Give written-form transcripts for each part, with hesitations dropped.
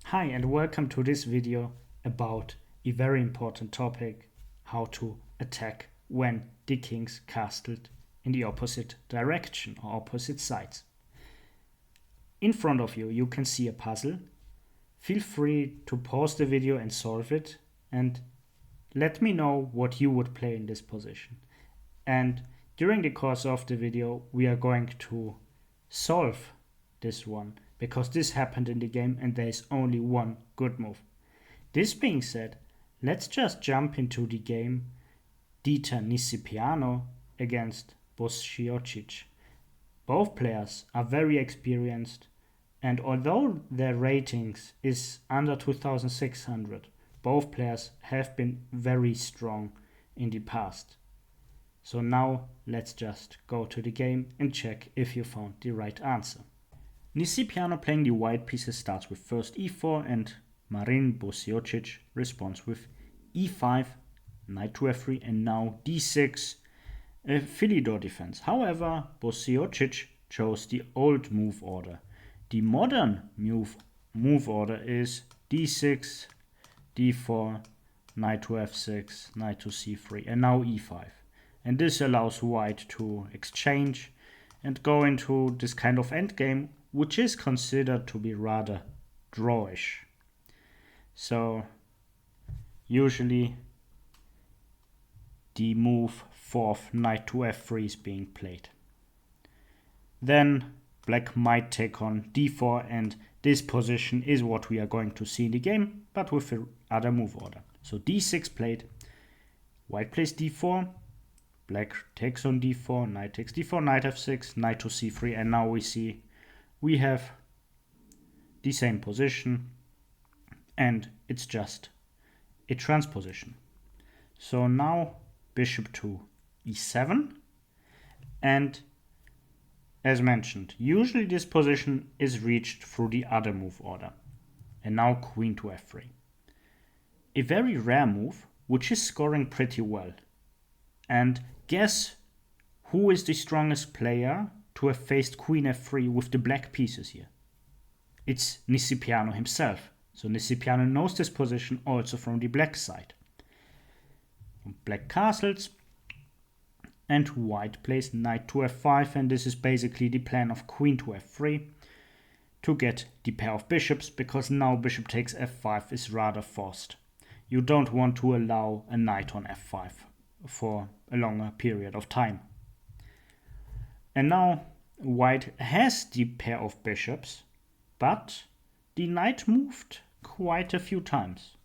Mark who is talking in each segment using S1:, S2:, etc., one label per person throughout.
S1: Hi and welcome to this video about a very important topic, how to attack when the king's castled in the opposite direction or opposite sides. In front of you, you can see a puzzle. Feel free to pause the video and solve it and let me know what you would play in this position. And during the course of the video, we are going to solve this one, because this happened in the game and there is only one good move. This being said, let's just jump into the game. Dieter Nisipeanu against Bosiocic. Both players are very experienced, and although their ratings is under 2600, both players have been very strong in the past. So now let's just go to the game and check if you found the right answer. Nisipeanu playing the white pieces starts with first e4 and Marin Bosiocic responds with e5, knight to f3 and now d6, a Philidor defense. However, Bosiocic chose the old move order. The modern move order is d6, d4, knight to f6, knight to c3 and now e5. And this allows white to exchange and go into this kind of endgame, which is considered to be rather drawish. So usually the move fourth knight to f3 is being played. Then black might take on d4, and this position is what we are going to see in the game, but with the other move order. So d6 played, white plays d4, black takes on d4, knight takes d4, knight f6, knight to c3, and now we see we have the same position and it's just a transposition. So now bishop to e7, and as mentioned, usually this position is reached through the other move order. And now queen to f3. A very rare move, which is scoring pretty well. And guess who is the strongest player to have faced queen f3 with the black pieces here? It's Nisipeanu himself. So Nisipeanu knows this position also from the black side. Black castles and white plays knight to f5, and this is basically the plan of queen to f3 to get the pair of bishops, because now bishop takes f5 is rather forced. You don't want to allow a knight on f5 for a longer period of time. And now white has the pair of bishops, but the knight moved quite a few times.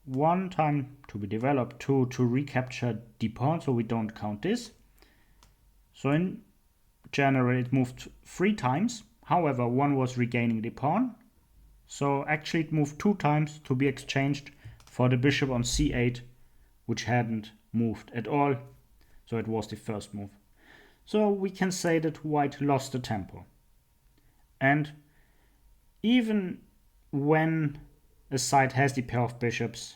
S1: One time to be developed, two to recapture the pawn, so we don't count this. So in general it moved 3 times, however one was regaining the pawn. So actually it moved 2 times to be exchanged for the bishop on c8, which hadn't moved at all, so it was the first move. So we can say that white lost the tempo. And even when a side has the pair of bishops,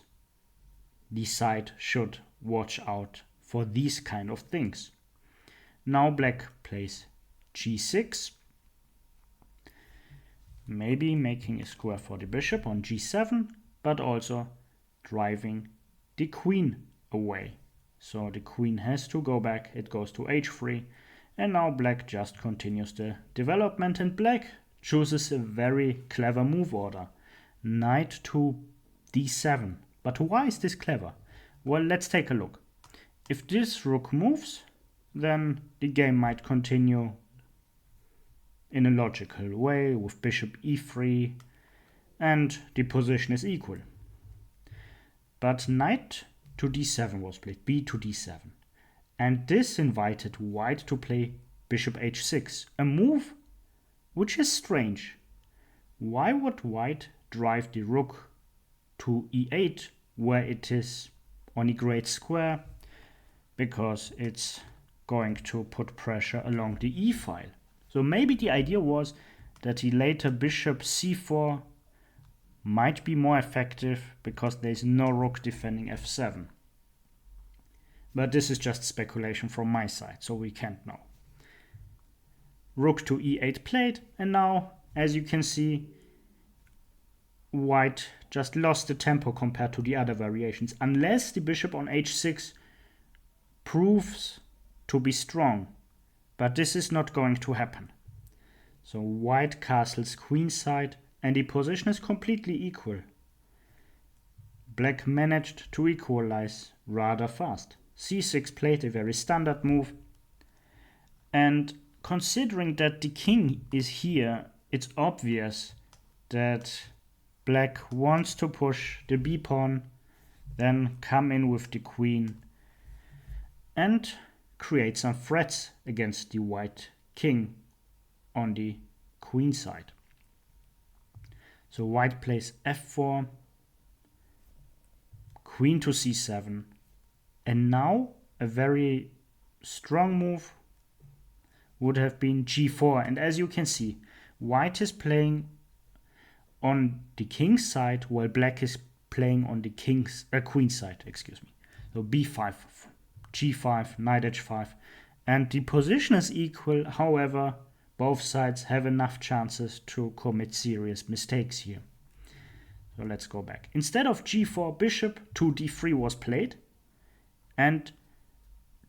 S1: the side should watch out for these kind of things. Now black plays g6, maybe making a square for the bishop on g7, but also driving the queen away. So the queen has to go back, it goes to h3, and now black just continues the development, and black chooses a very clever move order. Knight to d7. But why is this clever? Well, let's take a look. If this rook moves, then the game might continue in a logical way with bishop e3, and the position is equal. But knight to d7 was played, b to d7. And this invited white to play bishop h6, a move which is strange. Why would white drive the rook to e8 where it is on a great square? Because it's going to put pressure along the e file. So maybe the idea was that the later bishop c4 might be more effective because there's no rook defending f7. But this is just speculation from my side, so we can't know. Rook to e8 played, and now, as you can see, white just lost the tempo compared to the other variations, unless the bishop on h6 proves to be strong. But this is not going to happen. So white castles queenside, and the position is completely equal. Black managed to equalize rather fast. c6 played a very standard move, and considering that the king is here, it's obvious that black wants to push the b-pawn, then come in with the queen and create some threats against the white king on the queen side. So white plays f4, queen to c7, and now a very strong move would have been g4. And as you can see, white is playing on the king's side while black is playing on the queen side, excuse me. So b5, g5, knight h5, and the position is equal. However, both sides have enough chances to commit serious mistakes here. So let's go back. Instead of g4, bishop to d3 was played, and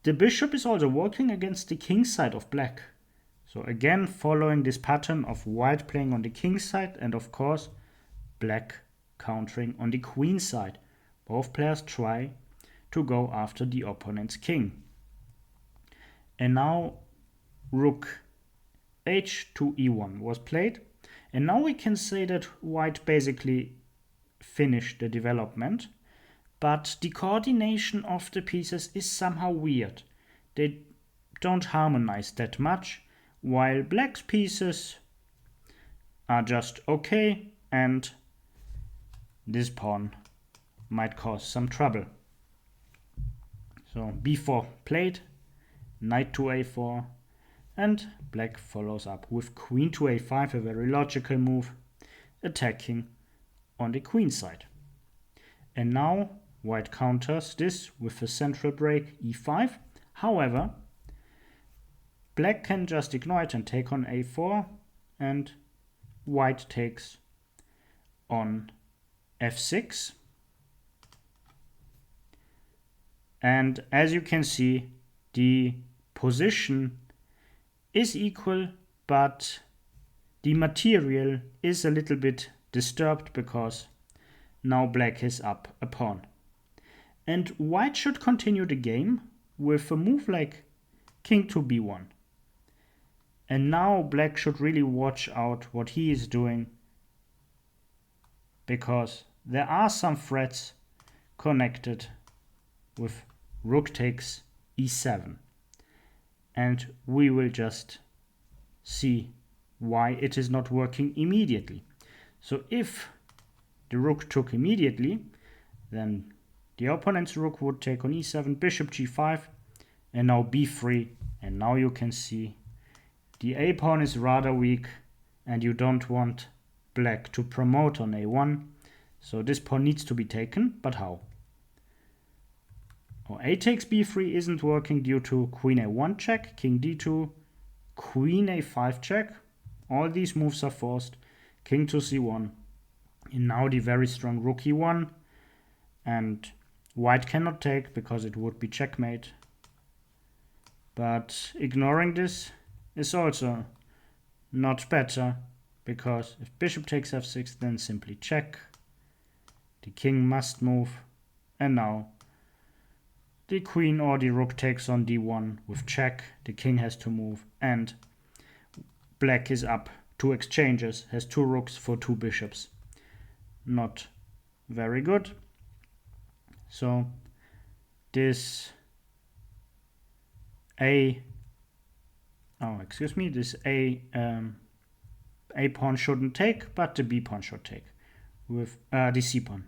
S1: the bishop is also working against the king's side of black. So again, following this pattern of white playing on the king's side and of course black countering on the queen side. Both players try to go after the opponent's king. And now rook h to e1 was played. And now we can say that white basically finished the development. But the coordination of the pieces is somehow weird. They don't harmonize that much, while black's pieces are just okay, and this pawn might cause some trouble. So b4 played, knight to a4, and black follows up with queen to a5, a very logical move, attacking on the queen side. And now white counters this with a central break e5. However, black can just ignore it and take on a4, and white takes on f6. And as you can see, the position is equal, but the material is a little bit disturbed because now black is up a pawn. And white should continue the game with a move like king to b1. And now black should really watch out what he is doing, because there are some threats connected with rook takes e7. And we will just see why it is not working immediately. So if the rook took immediately, then the opponent's rook would take on e7, bishop g5, and now b3. And now you can see the a pawn is rather weak, and you don't want black to promote on a1. So this pawn needs to be taken, but how? Oh, a takes b3 isn't working due to queen a1 check, king d2, queen a5 check. All these moves are forced. King to c1. And now the very strong rook e1. And white cannot take because it would be checkmate. But ignoring this is also not better, because if bishop takes f6, then simply check. The king must move. And now the queen or the rook takes on d1 with check. The king has to move, and black is up 2 exchanges, has 2 rooks for 2 bishops. Not very good. So this a pawn shouldn't take, but the b pawn should take with the c pawn.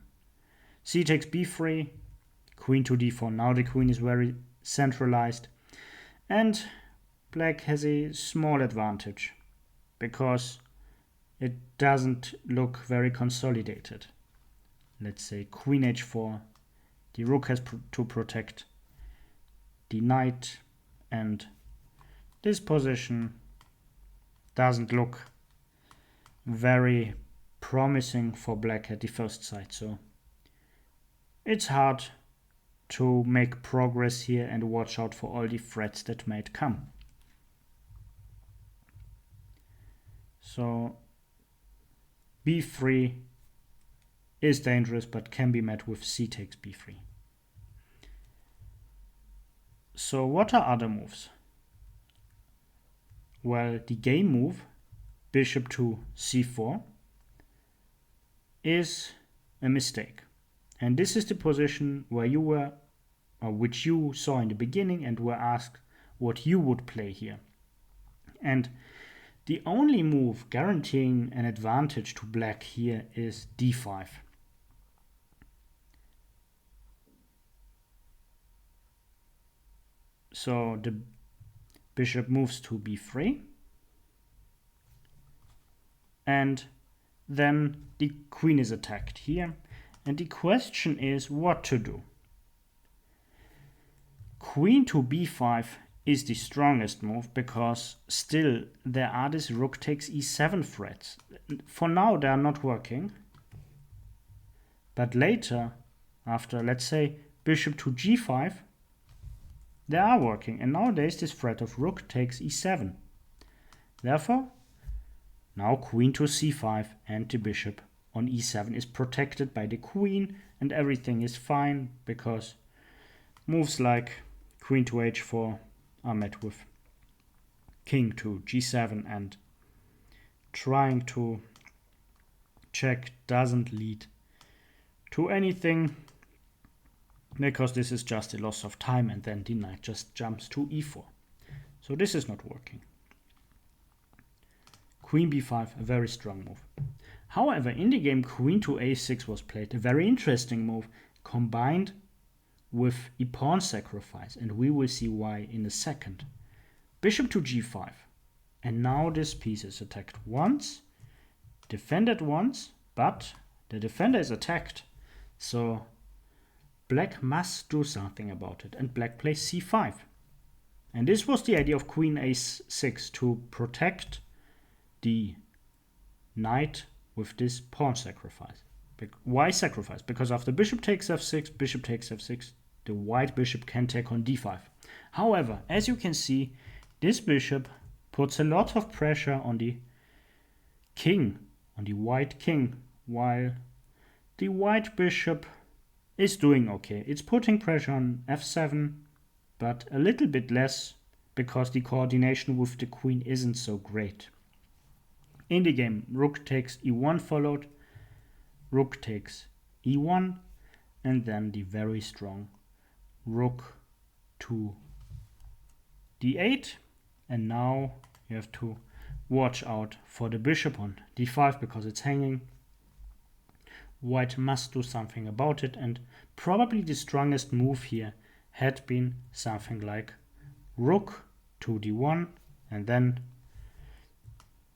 S1: C takes b3, queen to d4. Now the queen is very centralized, and black has a small advantage because it doesn't look very consolidated. Let's say queen h4. The rook has to protect the knight, and this position doesn't look very promising for black at the first sight, so it's hard to make progress here and watch out for all the threats that might come. So b3 is dangerous but can be met with c takes b3. So what are other moves? Well, the game move, bishop to c4, is a mistake. And this is the position where you were, or which you saw in the beginning and were asked what you would play here. And the only move guaranteeing an advantage to black here is d5. So the bishop moves to b3, and then the queen is attacked here, and the question is what to do. Queen to b5 is the strongest move because still there are these rook takes e7 threats. For now they are not working, but later, after let's say bishop to g5, they are working, and now there is this threat of rook takes e7. Therefore, now queen to c5 and the bishop on e7 is protected by the queen, and everything is fine because moves like queen to h4 are met with king to g7, and trying to check doesn't lead to anything because this is just a loss of time, and then the knight just jumps to e4. So this is not working. Queen b5, a very strong move. However, in the game queen to a6 was played, a very interesting move combined with a pawn sacrifice, and we will see why in a second. Bishop to g5, and now this piece is attacked once, defended once, but the defender is attacked, so black must do something about it, and black plays c5. And this was the idea of queen a6, to protect the knight with this pawn sacrifice. Why sacrifice? Because after bishop takes f6, the white bishop can take on d5. However, as you can see, this bishop puts a lot of pressure on the king, on the white king, while the white bishop is doing okay. It's putting pressure on f7, but a little bit less because the coordination with the queen isn't so great. In the game, rook takes e1 followed, rook takes e1, and then the very strong rook to d8. And now you have to watch out for the bishop on d5 because it's hanging. White must do something about it, and probably the strongest move here had been something like rook to d1, and then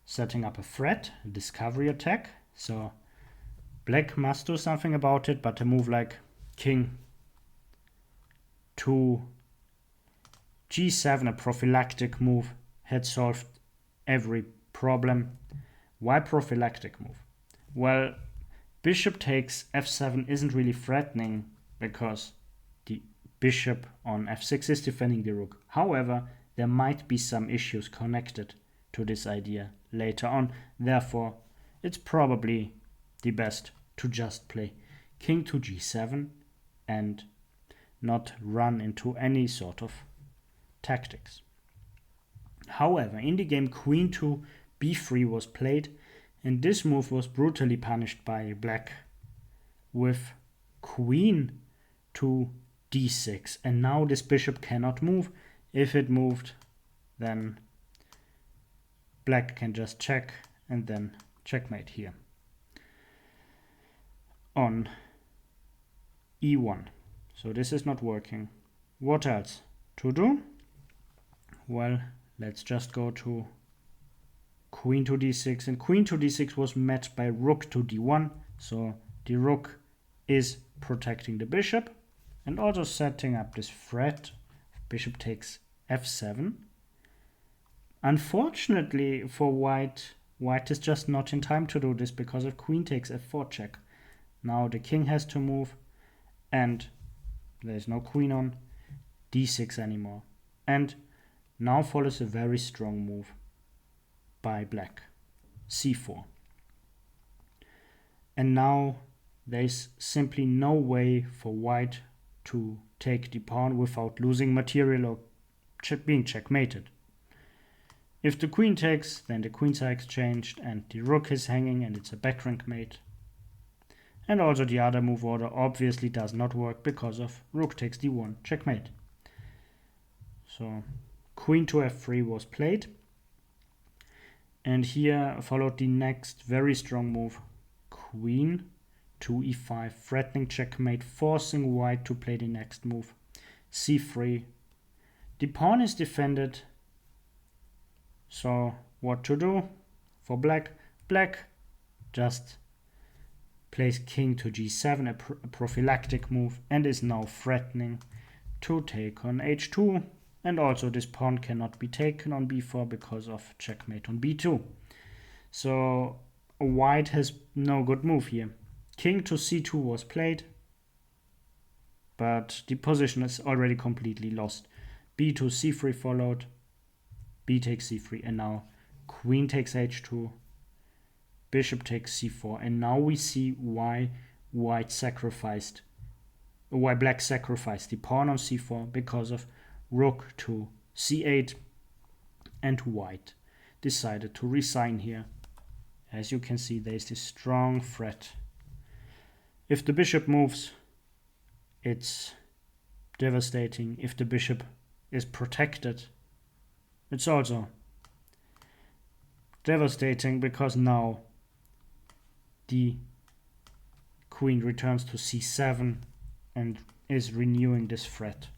S1: setting up a threat, a discovery attack. So black must do something about it, but a move like king to g7, a prophylactic move, had solved every problem. Why prophylactic move? Well, bishop takes f7 isn't really threatening because the bishop on f6 is defending the rook. However, there might be some issues connected to this idea later on. Therefore, it's probably the best to just play king to g7 and not run into any sort of tactics. However, in the game queen to b3 was played, and this move was brutally punished by black with queen to d6, and now this bishop cannot move. If it moved, then black can just check and then checkmate here on e1. So this is not working. What else to do? Well, let's just go to queen to d6, and queen to d6 was met by rook to d1, so the rook is protecting the bishop and also setting up this threat. Bishop takes f7. Unfortunately for white, white is just not in time to do this because of queen takes f4 check. Now the king has to move, and there's no queen on d6 anymore. And now follows a very strong move by black, c4. And now there's simply no way for white to take the pawn without losing material or being checkmated. If the queen takes, then the queens are exchanged and the rook is hanging and it's a backrank mate. And also the other move order obviously does not work because of rook takes d1, checkmate. So queen to f3 was played. And here followed the next very strong move, queen to e5, threatening checkmate, forcing white to play the next move, c3. The pawn is defended. So what to do for black? Black just plays king to g7, a prophylactic move, and is now threatening to take on h2. And also this pawn cannot be taken on b4 because of checkmate on b2. So white has no good move here. King to c2 was played, but the position is already completely lost. b to c3 followed, b takes c3, and now queen takes h2, bishop takes c4, and now we see why black sacrificed the pawn on c4 because of rook to c8, and white decided to resign here. As you can see, there's this strong threat. If the bishop moves, it's devastating. If the bishop is protected, it's also devastating because now the queen returns to c7 and is renewing this threat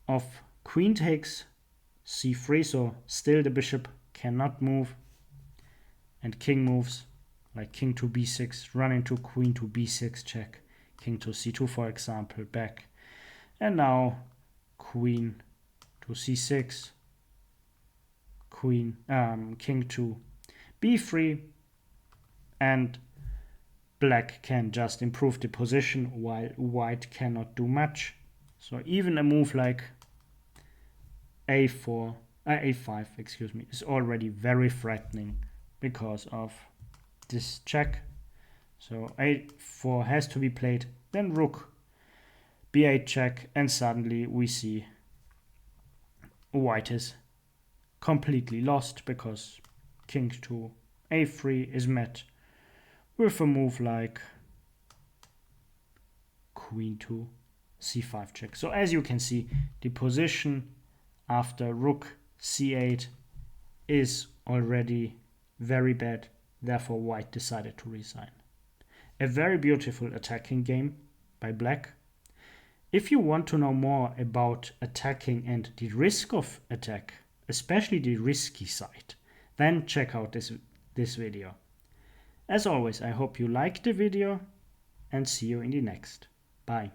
S1: of queen takes c3, so still the bishop cannot move, and king moves, like king to b6, run into queen to b6 check, king to c2 for example, back, and now queen to c6, king to b3, and black can just improve the position while white cannot do much. So even a move like a5 is already very threatening because of this check. So a4 has to be played, then rook b8 check, and suddenly we see white is completely lost because king to a3 is met with a move like queen to c5 check. So as you can see, the position after rook c8 is already very bad. Therefore white decided to resign. A very beautiful attacking game by black. If you want to know more about attacking and the risk of attack, especially the risky side, then check out this video. As always, I hope you liked the video and see you in the next. Bye.